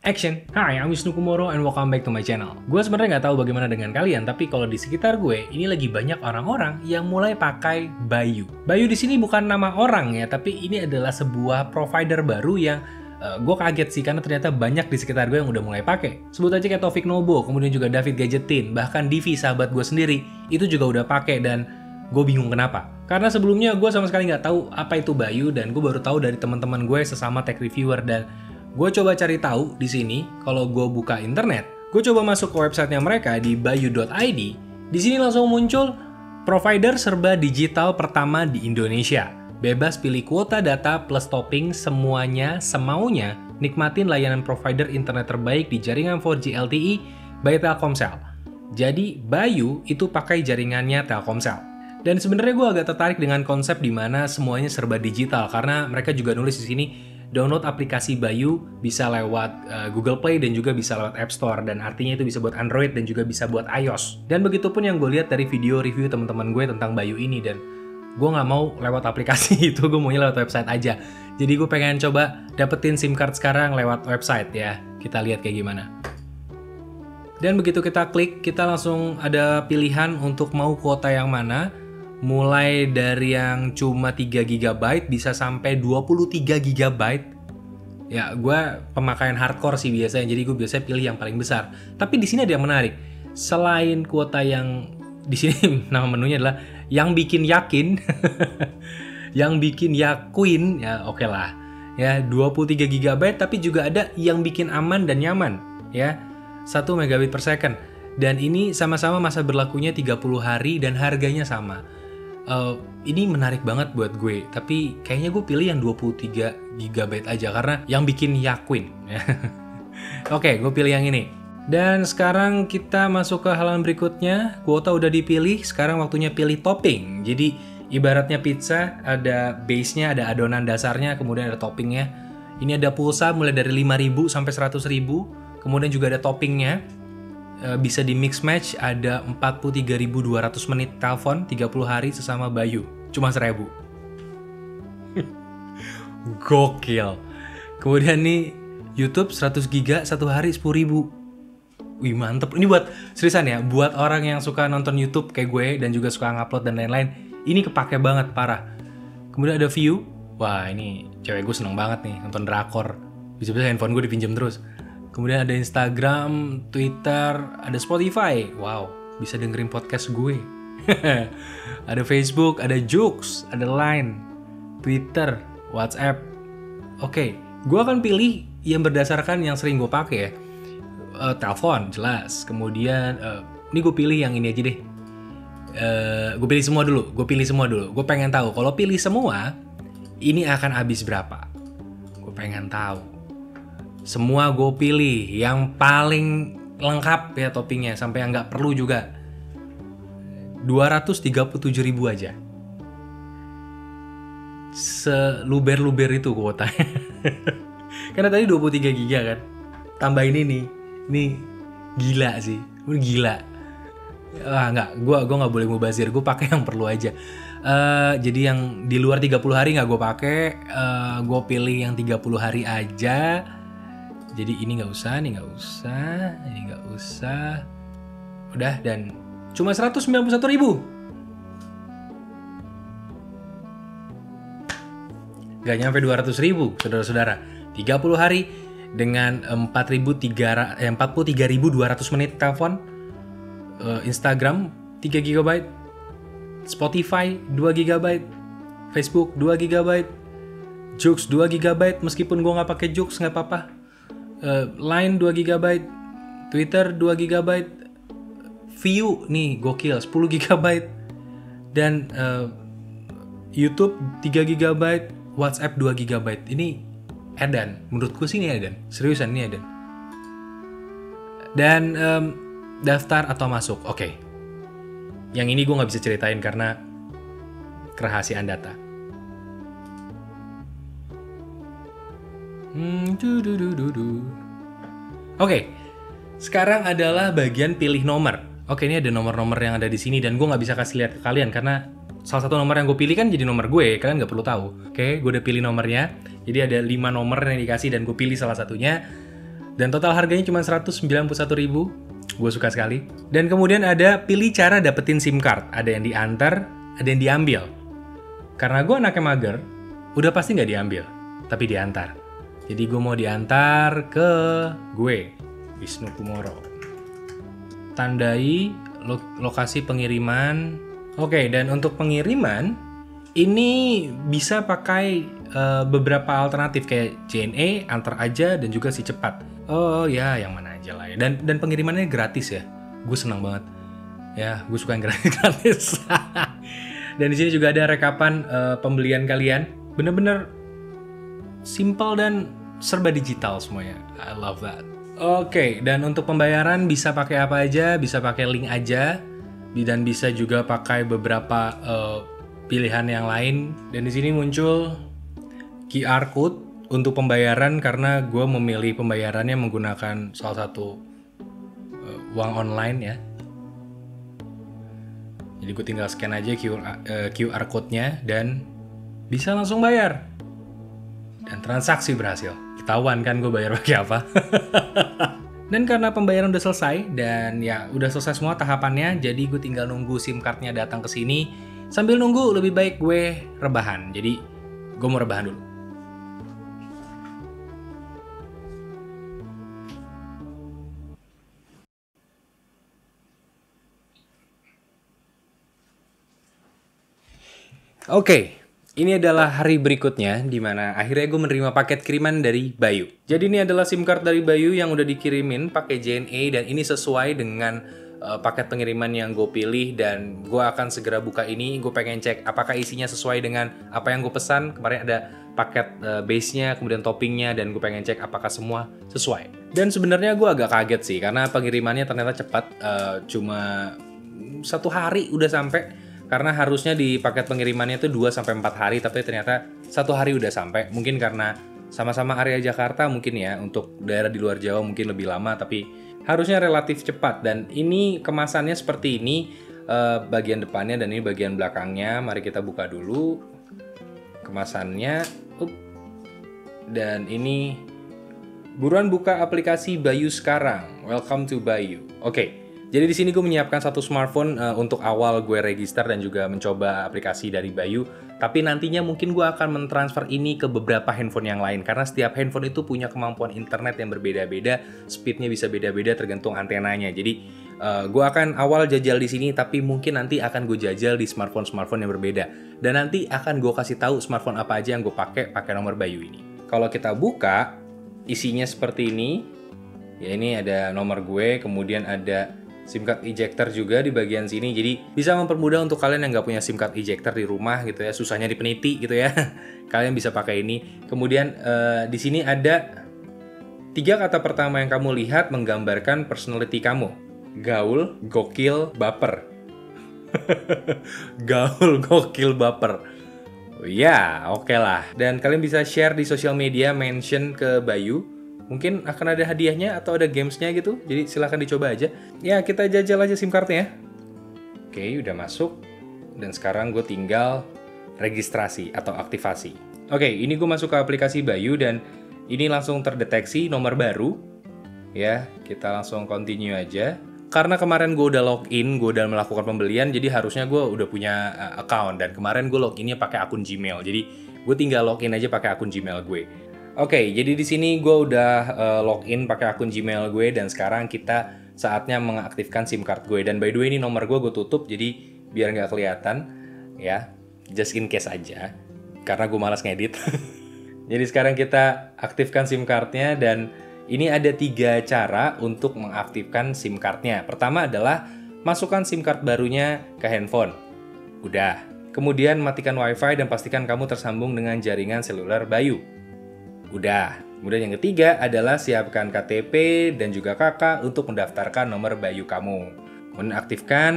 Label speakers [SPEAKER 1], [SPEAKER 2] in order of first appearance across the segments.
[SPEAKER 1] Action! Hi, I'm Wisnu Kumoro and welcome back to my channel. Gue sebenarnya nggak tahu bagaimana dengan kalian, tapi kalau di sekitar gue, ini lagi banyak orang-orang yang mulai pakai Bayu. Bayu di sini bukan nama orang ya, tapi ini adalah sebuah provider baru yang gue kaget sih, karena ternyata banyak di sekitar gue yang udah mulai pakai. Sebut aja kayak Taufik Nobo, kemudian juga David Gadgetin, bahkan Divi sahabat gue sendiri, itu juga udah pakai dan gue bingung kenapa. Karena sebelumnya gue sama sekali nggak tahu apa itu Bayu, dan gue baru tahu dari teman-teman gue sesama tech reviewer, dan gue coba cari tahu di sini. Kalau gue buka internet, gue coba masuk ke websitenya mereka di bayu.id. Di sini langsung muncul provider serba digital pertama di Indonesia. Bebas pilih kuota data plus topping, semuanya semaunya. Nikmatin layanan provider internet terbaik di jaringan 4G LTE by Telkomsel. Jadi Bayu itu pakai jaringannya Telkomsel. Dan sebenarnya gue agak tertarik dengan konsep di mana semuanya serba digital, karena mereka juga nulis di sini download aplikasi Bayu bisa lewat Google Play dan juga bisa lewat App Store, dan artinya itu bisa buat Android dan juga bisa buat iOS. Dan begitupun yang gue lihat dari video review teman-teman gue tentang Bayu ini, dan gue nggak mau lewat aplikasi itu, gue maunya lewat website aja. Jadi gue pengen coba dapetin SIM card sekarang lewat website ya. Kita lihat kayak gimana. Dan begitu kita klik, kita langsung ada pilihan untuk mau kuota yang mana. Mulai dari yang cuma 3 GB bisa sampai 23 GB. Ya, gue pemakaian hardcore sih biasanya, jadi gue biasanya pilih yang paling besar. Tapi di sini ada yang menarik. Selain kuota yang di sini nama menunya adalah yang bikin yakin, yang bikin yakin, ya oke lah. Ya, 23 GB, tapi juga ada yang bikin aman dan nyaman, ya. 1 megabit per second. Dan ini sama-sama masa berlakunya 30 hari dan harganya sama. Ini menarik banget buat gue, tapi kayaknya gue pilih yang 23 GB aja karena yang bikin yakin. Oke, gue pilih yang ini. Dan sekarang kita masuk ke halaman berikutnya. Kuota udah dipilih, sekarang waktunya pilih topping. Jadi ibaratnya pizza, ada base-nya, ada adonan dasarnya, kemudian ada toppingnya. Ini ada pulsa mulai dari 5.000 sampai 100.000, kemudian juga ada toppingnya. Bisa di mix match, ada 43.200 menit telepon 30 hari sesama Bayu, cuma 1.000. Gokil. Kemudian nih YouTube 100 GB 1 hari 10.000. Wih, mantep. Ini buat seriusan ya, buat orang yang suka nonton YouTube kayak gue dan juga suka ngupload dan lain-lain, ini kepake banget parah. Kemudian ada view. Wah, ini cewek gue seneng banget nih nonton drakor. Bisa-bisa handphone gue dipinjam terus. Kemudian ada Instagram, Twitter, ada Spotify. Wow, bisa dengerin podcast gue. Ada Facebook, ada Joox, ada Line, Twitter, WhatsApp. Oke, gue akan pilih yang berdasarkan yang sering gue pakai ya. Telepon, jelas. Kemudian, ini gue pilih yang ini aja deh. Gue pilih semua dulu. Gue pengen tahu, kalau pilih semua, ini akan habis berapa? Gue pengen tahu. Semua gue pilih yang paling lengkap ya toppingnya, sampai yang nggak perlu juga. 237.000 aja. Seluber-luber itu kuotanya. Karena tadi 23 GB kan. Tambahin ini gila sih. Gila. Nggak, gue nggak boleh mubazir. Gue pakai yang perlu aja. Jadi yang di luar 30 hari nggak gue pakai. Gue pilih yang 30 hari aja. Jadi ini nggak usah, ini nggak usah. Udah, dan cuma 191.000. Gak nyampe 200.000, saudara-saudara. 30 hari dengan 43.200 menit telepon. Instagram 3 GB. Spotify 2 GB. Facebook 2 GB. Joox 2 GB, meskipun gue nggak pakai Joox nggak apa-apa. Line 2 GB, Twitter 2 GB, View nih gokil 10 GB, dan YouTube 3 GB, WhatsApp 2 GB. Ini edan, menurutku sih ini edan, seriusan ini edan. Dan daftar atau masuk, oke. Yang ini gue nggak bisa ceritain karena kerahasiaan data. Oke, sekarang adalah bagian pilih nomor. Oke, ini ada nomor-nomor yang ada di sini dan gue nggak bisa kasih lihat ke kalian karena salah satu nomor yang gue pilih kan jadi nomor gue. Kalian nggak perlu tahu. Oke, gue udah pilih nomornya. Jadi ada 5 nomor yang dikasih dan gue pilih salah satunya. Dan total harganya cuma 191.000. Gue suka sekali. Dan kemudian ada pilih cara dapetin SIM card. Ada yang diantar, ada yang diambil. Karena gue anaknya mager, udah pasti nggak diambil, tapi diantar. Jadi gue mau diantar ke gue, Wisnu Kumoro. Tandai lokasi pengiriman. Oke, dan untuk pengiriman, ini bisa pakai beberapa alternatif kayak JNE, antar aja, dan juga si cepat. Oh ya, yang mana aja lah ya. Dan pengirimannya gratis ya. Gue senang banget. Ya, gue suka yang gratis. Dan di sini juga ada rekapan pembelian kalian. Bener-bener simple dan serba digital semuanya. I love that. Oke, dan untuk pembayaran bisa pakai apa aja, bisa pakai link aja, dan bisa juga pakai beberapa pilihan yang lain. Dan di sini muncul QR code untuk pembayaran karena gue memilih pembayarannya menggunakan salah satu uang online ya. Jadi gue tinggal scan aja QR code-nya dan bisa langsung bayar. Dan transaksi berhasil. Ketahuan kan gue bayar pakai apa. Dan karena pembayaran udah selesai dan ya udah selesai semua tahapannya, jadi gue tinggal nunggu SIM card-nya datang ke sini. Sambil nunggu lebih baik gue rebahan. Jadi gue mau rebahan dulu. Oke, ini adalah hari berikutnya di mana akhirnya gue menerima paket kiriman dari Bayu. Jadi ini adalah SIM card dari Bayu yang udah dikirimin pakai JNE dan ini sesuai dengan paket pengiriman yang gue pilih dan gue akan segera buka ini. Gue pengen cek apakah isinya sesuai dengan apa yang gue pesan. Kemarin ada paket base-nya, kemudian toppingnya, dan gue pengen cek apakah semua sesuai. Dan sebenarnya gue agak kaget sih karena pengirimannya ternyata cepat, cuma 1 hari udah sampai. Karena harusnya di paket pengirimannya itu 2-4 hari, tapi ternyata 1 hari udah sampai. Mungkin karena sama-sama area Jakarta mungkin ya, untuk daerah di luar Jawa mungkin lebih lama, tapi harusnya relatif cepat. Dan ini kemasannya seperti ini, bagian depannya dan ini bagian belakangnya. Mari kita buka dulu kemasannya. Dan ini, buruan buka aplikasi Bayu sekarang. Welcome to Bayu. Oke. Jadi di sini gue menyiapkan satu smartphone untuk awal gue register dan juga mencoba aplikasi dari Bayu. Tapi nantinya mungkin gue akan mentransfer ini ke beberapa handphone yang lain. Karena setiap handphone itu punya kemampuan internet yang berbeda-beda. Speednya bisa beda-beda tergantung antenanya. Jadi gue akan awal jajal di sini, tapi mungkin nanti akan gue jajal di smartphone-smartphone yang berbeda. Dan nanti akan gue kasih tahu smartphone apa aja yang gue pakai nomor Bayu ini. Kalau kita buka, isinya seperti ini. Ya ini ada nomor gue, kemudian ada SIM card ejector juga di bagian sini, jadi bisa mempermudah untuk kalian yang nggak punya SIM card ejector di rumah gitu ya, susahnya dipeniti gitu ya. Kalian bisa pakai ini. Kemudian di sini ada 3 kata pertama yang kamu lihat menggambarkan personality kamu. Gaul, gokil, baper. Gaul, gokil, baper. Ya, oke lah. Dan kalian bisa share di sosial media, mention ke Bayu. Mungkin akan ada hadiahnya atau ada gamesnya gitu. Jadi silahkan dicoba aja. Ya, kita jajal aja SIM cardnya. Oke, udah masuk. Dan sekarang gue tinggal registrasi atau aktivasi. Oke, ini gue masuk ke aplikasi Bayu dan ini langsung terdeteksi nomor baru. Ya, kita langsung continue aja. Karena kemarin gue udah login, gue udah melakukan pembelian, jadi harusnya gue udah punya account. Dan kemarin gue loginnya pakai akun Gmail. Jadi gue tinggal login aja pakai akun Gmail gue. Oke, jadi di sini gue udah login pakai akun Gmail gue dan sekarang kita saatnya mengaktifkan SIM card gue. Dan by the way ini nomor gue tutup jadi biar nggak kelihatan ya, just in case aja karena gue malas ngedit. Jadi sekarang kita aktifkan SIM cardnya dan ini ada 3 cara untuk mengaktifkan SIM cardnya. Pertama adalah masukkan SIM card barunya ke handphone. Udah. Kemudian matikan WiFi dan pastikan kamu tersambung dengan jaringan seluler Bayu. Udah. Kemudian yang ketiga adalah siapkan KTP dan juga KK untuk mendaftarkan nomor Bayu kamu. Kemudian aktifkan.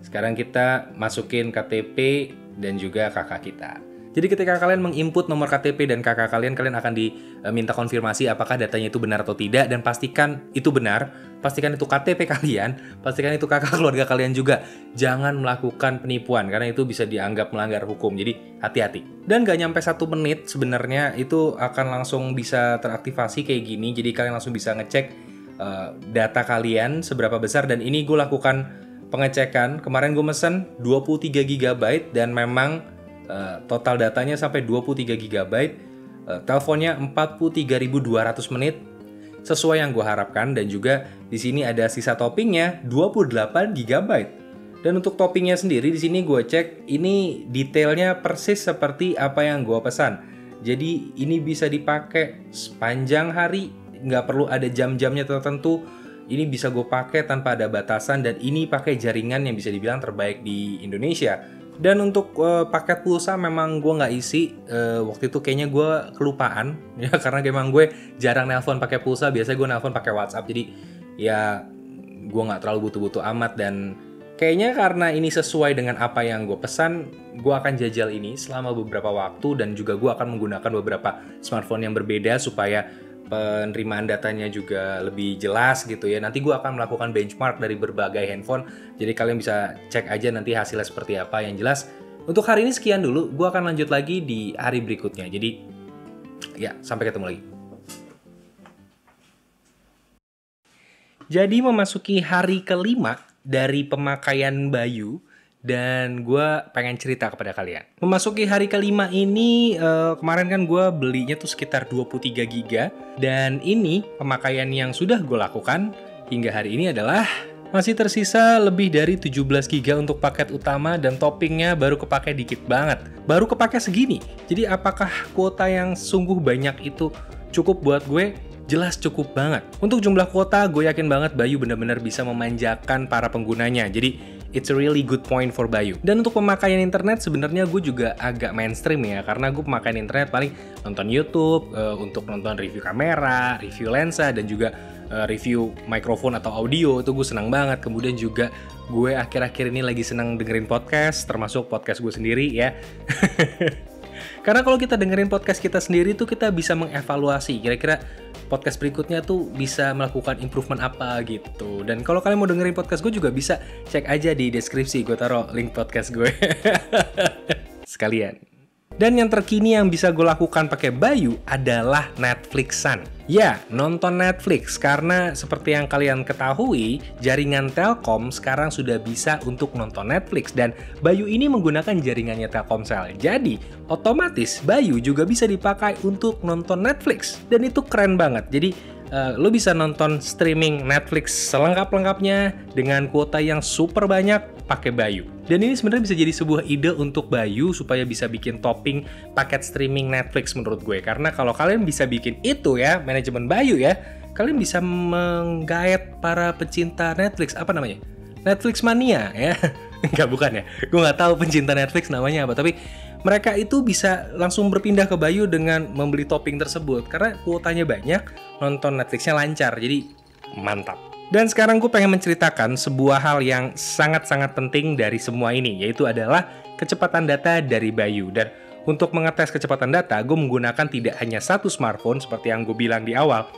[SPEAKER 1] Sekarang kita masukin KTP dan juga KK kita. Jadi ketika kalian menginput nomor KTP dan KK kalian akan diminta konfirmasi apakah datanya itu benar atau tidak dan pastikan itu benar. pastikan itu KTP kalian, pastikan itu kakak keluarga kalian juga. Jangan melakukan penipuan, karena itu bisa dianggap melanggar hukum, jadi hati-hati. Dan gak nyampe 1 menit sebenarnya itu akan langsung bisa teraktivasi kayak gini, jadi kalian langsung bisa ngecek data kalian seberapa besar. Dan ini gue lakukan pengecekan, kemarin gue mesen 23 GB dan memang total datanya sampai 23 GB. Teleponnya 43.200 menit sesuai yang gue harapkan, dan juga di sini ada sisa toppingnya 28 GB. Dan untuk toppingnya sendiri di sini gue cek ini detailnya persis seperti apa yang gue pesan. Jadi ini bisa dipakai sepanjang hari, nggak perlu ada jam-jamnya tertentu. Ini bisa gue pakai tanpa ada batasan, dan ini pakai jaringan yang bisa dibilang terbaik di Indonesia. Dan untuk paket pulsa memang gue nggak isi, waktu itu kayaknya gue kelupaan ya, karena memang gue jarang nelpon pakai pulsa, biasanya gue nelpon pakai WhatsApp, jadi ya gue nggak terlalu butuh-butuh amat. Dan kayaknya karena ini sesuai dengan apa yang gue pesan, gue akan jajal ini selama beberapa waktu, dan juga gue akan menggunakan beberapa smartphone yang berbeda supaya penerimaan datanya juga lebih jelas gitu ya. Nanti gue akan melakukan benchmark dari berbagai handphone, jadi kalian bisa cek aja nanti hasilnya seperti apa. Yang jelas untuk hari ini sekian dulu, gue akan lanjut lagi di hari berikutnya. Jadi ya, sampai ketemu lagi. Jadi memasuki hari kelima dari pemakaian Bayu, dan gue pengen cerita kepada kalian. Memasuki hari kelima ini, kemarin kan gue belinya tuh sekitar 23 GB. Dan ini pemakaian yang sudah gue lakukan hingga hari ini adalah masih tersisa lebih dari 17 GB untuk paket utama, dan toppingnya baru kepake dikit banget. Baru kepake segini. Jadi apakah kuota yang sungguh banyak itu cukup buat gue? Jelas cukup banget. Untuk jumlah kuota, gue yakin banget Bayu benar-benar bisa memanjakan para penggunanya. Jadi it's a really good point for Bayu. Dan untuk pemakaian internet sebenarnya gue juga agak mainstream ya, karena gue pemakaian internet paling nonton YouTube, untuk nonton review kamera, review lensa, dan juga review mikrofon atau audio, itu gue senang banget. Kemudian juga gue akhir-akhir ini lagi senang dengerin podcast, termasuk podcast gue sendiri ya. Karena kalau kita dengerin podcast kita sendiri tuh kita bisa mengevaluasi kira-kira podcast berikutnya tuh bisa melakukan improvement apa gitu. Dan kalau kalian mau dengerin podcast gue juga bisa cek aja di deskripsi, gue taruh link podcast gue sekalian. Dan yang terkini yang bisa gue lakukan pakai Bayu adalah Netflixan. Ya, nonton Netflix, karena seperti yang kalian ketahui, jaringan Telkom sekarang sudah bisa untuk nonton Netflix, dan Bayu ini menggunakan jaringannya Telkomsel. Jadi, otomatis Bayu juga bisa dipakai untuk nonton Netflix, dan itu keren banget. Jadi, lo bisa nonton streaming Netflix selengkap-lengkapnya dengan kuota yang super banyak pakai Bayu. Dan ini sebenarnya bisa jadi sebuah ide untuk Bayu supaya bisa bikin topping paket streaming Netflix menurut gue. Karena kalau kalian bisa bikin itu ya, manajemen Bayu ya, kalian bisa menggait para pecinta Netflix, apa namanya? Netflix mania ya. Enggak, bukan ya. Gue nggak tahu pencinta Netflix namanya apa, tapi mereka itu bisa langsung berpindah ke Bayu dengan membeli topping tersebut. Karena kuotanya banyak, nonton Netflixnya lancar, jadi mantap. Dan sekarang gue pengen menceritakan sebuah hal yang sangat-sangat penting dari semua ini, yaitu adalah kecepatan data dari Bayu. Dan untuk mengetes kecepatan data, gue menggunakan tidak hanya satu smartphone seperti yang gue bilang di awal,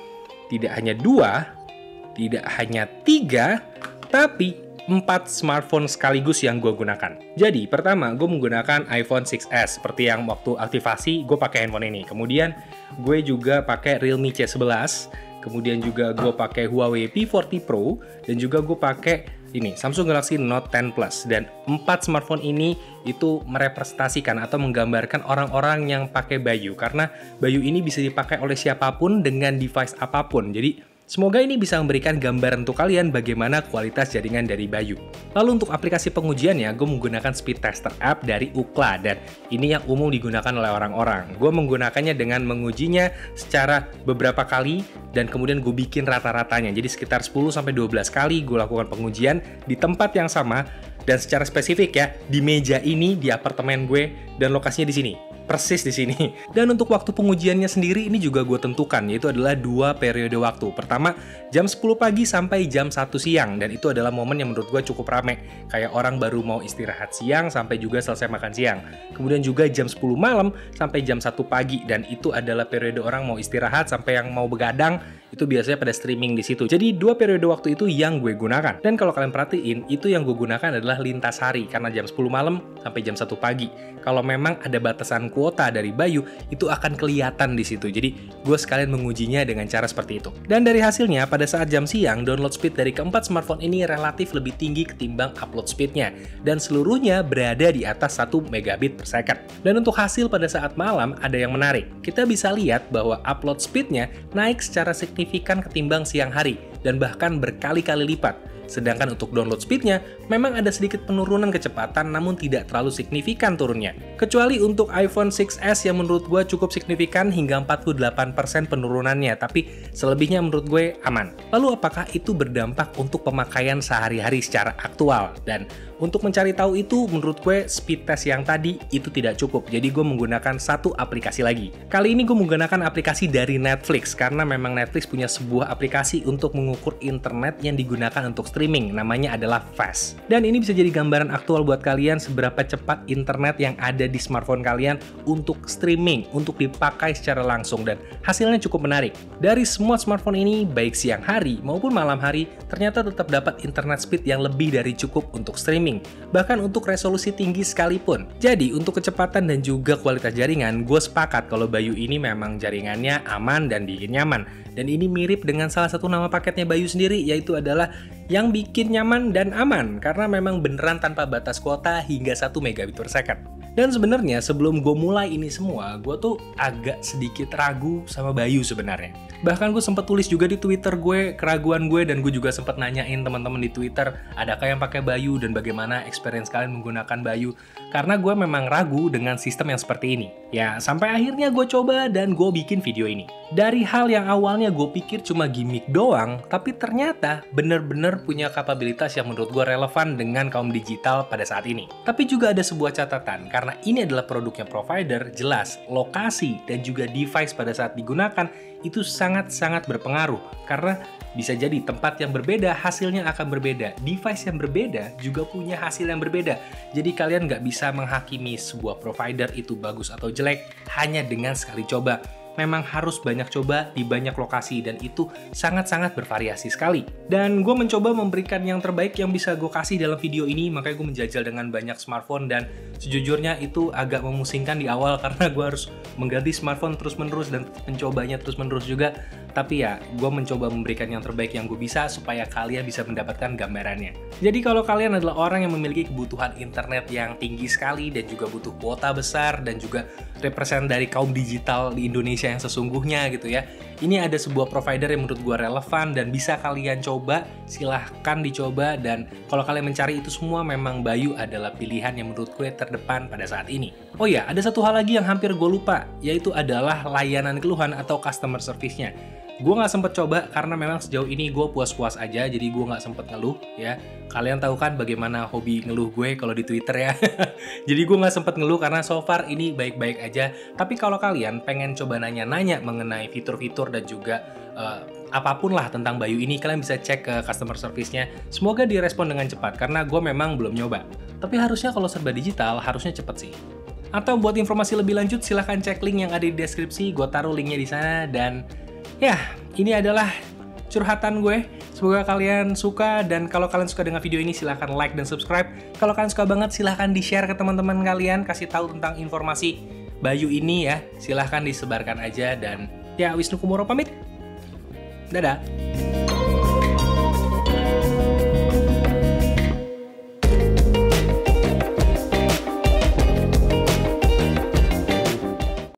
[SPEAKER 1] tidak hanya 2, tidak hanya 3, tapi 4 smartphone sekaligus yang gue gunakan. Jadi, pertama, gue menggunakan iPhone 6s. Seperti yang waktu aktivasi, gue pakai handphone ini. Kemudian, gue juga pakai Realme C11. Kemudian juga gue pakai Huawei P40 Pro. Dan juga gue pakai ini, Samsung Galaxy Note 10 Plus. Dan 4 smartphone ini itu merepresentasikan atau menggambarkan orang-orang yang pakai Bayu. Karena Bayu ini bisa dipakai oleh siapapun dengan device apapun. Jadi, semoga ini bisa memberikan gambaran untuk kalian bagaimana kualitas jaringan dari Bayu. Lalu untuk aplikasi pengujiannya, gue menggunakan speed tester app dari Ookla, dan ini yang umum digunakan oleh orang-orang. Gue menggunakannya dengan mengujinya secara beberapa kali, dan kemudian gue bikin rata-ratanya. Jadi sekitar 10-12 kali gue lakukan pengujian di tempat yang sama, dan secara spesifik ya, di meja ini, di apartemen gue, dan lokasinya di sini. persis di sini. Dan untuk waktu pengujiannya sendiri ini juga gue tentukan, yaitu adalah 2 periode waktu. Pertama, jam 10 pagi sampai jam 1 siang, dan itu adalah momen yang menurut gue cukup rame. Kayak orang baru mau istirahat siang sampai juga selesai makan siang. Kemudian juga jam 10 malam sampai jam 1 pagi, dan itu adalah periode orang mau istirahat sampai yang mau begadang, itu biasanya pada streaming di situ. Jadi 2 periode waktu itu yang gue gunakan. Dan kalau kalian perhatiin, itu yang gue gunakan adalah lintas hari, karena jam 10 malam sampai jam 1 pagi. Kalau memang ada batasan kuota dari Bayu, itu akan kelihatan di situ. Jadi gue sekalian mengujinya dengan cara seperti itu. Dan dari hasilnya, pada saat jam siang, download speed dari keempat smartphone ini relatif lebih tinggi ketimbang upload speednya. Dan seluruhnya berada di atas 1 megabit per second. Dan untuk hasil pada saat malam, ada yang menarik. Kita bisa lihat bahwa upload speednya naik secara signifikan ketimbang siang hari, dan bahkan berkali-kali lipat. Sedangkan untuk download speednya, memang ada sedikit penurunan kecepatan namun tidak terlalu signifikan turunnya. Kecuali untuk iPhone 6s yang menurut gue cukup signifikan hingga 48% penurunannya, tapi selebihnya menurut gue aman. Lalu apakah itu berdampak untuk pemakaian sehari-hari secara aktual? Dan untuk mencari tahu itu, menurut gue speed test yang tadi itu tidak cukup, jadi gue menggunakan satu aplikasi lagi. Kali ini gue menggunakan aplikasi dari Netflix, karena memang Netflix punya sebuah aplikasi untuk mengukur internet yang digunakan untuk streaming, namanya adalah Fast. Dan ini bisa jadi gambaran aktual buat kalian seberapa cepat internet yang ada di smartphone kalian untuk streaming, untuk dipakai secara langsung, dan hasilnya cukup menarik. Dari semua smartphone ini, baik siang hari maupun malam hari, ternyata tetap dapat internet speed yang lebih dari cukup untuk streaming, bahkan untuk resolusi tinggi sekalipun. Jadi untuk kecepatan dan juga kualitas jaringan, gue sepakat kalau Bayu ini memang jaringannya aman dan bikin nyaman. Dan ini mirip dengan salah satu nama paketnya Bayu sendiri, yaitu adalah yang bikin nyaman dan aman, karena memang beneran tanpa batas kuota hingga 1 megabit per second. Dan sebenarnya sebelum gue mulai ini semua, gue tuh agak sedikit ragu sama Bayu sebenarnya. Bahkan gue sempat tulis juga di Twitter gue keraguan gue, dan gue juga sempat nanyain teman-teman di Twitter, adakah yang pakai Bayu dan bagaimana experience kalian menggunakan Bayu? Karena gue memang ragu dengan sistem yang seperti ini. Ya, sampai akhirnya gue coba dan gue bikin video ini. Dari hal yang awalnya gue pikir cuma gimmick doang, tapi ternyata bener-bener punya kapabilitas yang menurut gue relevan dengan kaum digital pada saat ini. Tapi juga ada sebuah catatan, karena ini adalah produknya provider, jelas lokasi dan juga device pada saat digunakan itu sangat-sangat berpengaruh, karena bisa jadi tempat yang berbeda hasilnya akan berbeda, device yang berbeda juga punya hasil yang berbeda. Jadi kalian nggak bisa menghakimi sebuah provider itu bagus atau jelek hanya dengan sekali coba. Memang harus banyak coba di banyak lokasi, dan itu sangat-sangat bervariasi sekali. Dan gue mencoba memberikan yang terbaik yang bisa gue kasih dalam video ini, makanya gue menjajal dengan banyak smartphone, dan sejujurnya itu agak memusingkan di awal karena gue harus mengganti smartphone terus-menerus dan mencobanya terus-menerus juga. Tapi ya, gue mencoba memberikan yang terbaik yang gue bisa supaya kalian bisa mendapatkan gambarannya. Jadi kalau kalian adalah orang yang memiliki kebutuhan internet yang tinggi sekali dan juga butuh kuota besar dan juga represent dari kaum digital di Indonesia yang sesungguhnya gitu ya, ini ada sebuah provider yang menurut gue relevan dan bisa kalian coba, silahkan dicoba. Dan kalau kalian mencari itu semua, memang Bayu adalah pilihan yang menurut gue terdepan pada saat ini. Oh ya, ada satu hal lagi yang hampir gue lupa, yaitu adalah layanan keluhan atau customer service-nya. Gue nggak sempet coba karena memang sejauh ini gue puas-puas aja, jadi gue nggak sempet ngeluh ya. Kalian tahu kan bagaimana hobi ngeluh gue kalau di Twitter ya. Jadi gue nggak sempet ngeluh karena so far ini baik-baik aja. Tapi kalau kalian pengen coba nanya-nanya mengenai fitur-fitur dan juga apapun lah tentang Bayu ini, kalian bisa cek ke customer service-nya. Semoga direspon dengan cepat karena gue memang belum nyoba. Tapi harusnya kalau serba digital harusnya cepet sih. Atau buat informasi lebih lanjut silahkan cek link yang ada di deskripsi, gue taruh linknya di sana. Dan ya, ini adalah curhatan gue. Semoga kalian suka, dan kalau kalian suka dengan video ini silahkan like dan subscribe. Kalau kalian suka banget silahkan di-share ke teman-teman kalian, kasih tahu tentang informasi Bayu ini ya. Silahkan disebarkan aja, dan ya, Wisnu Kumoro pamit. Dadah.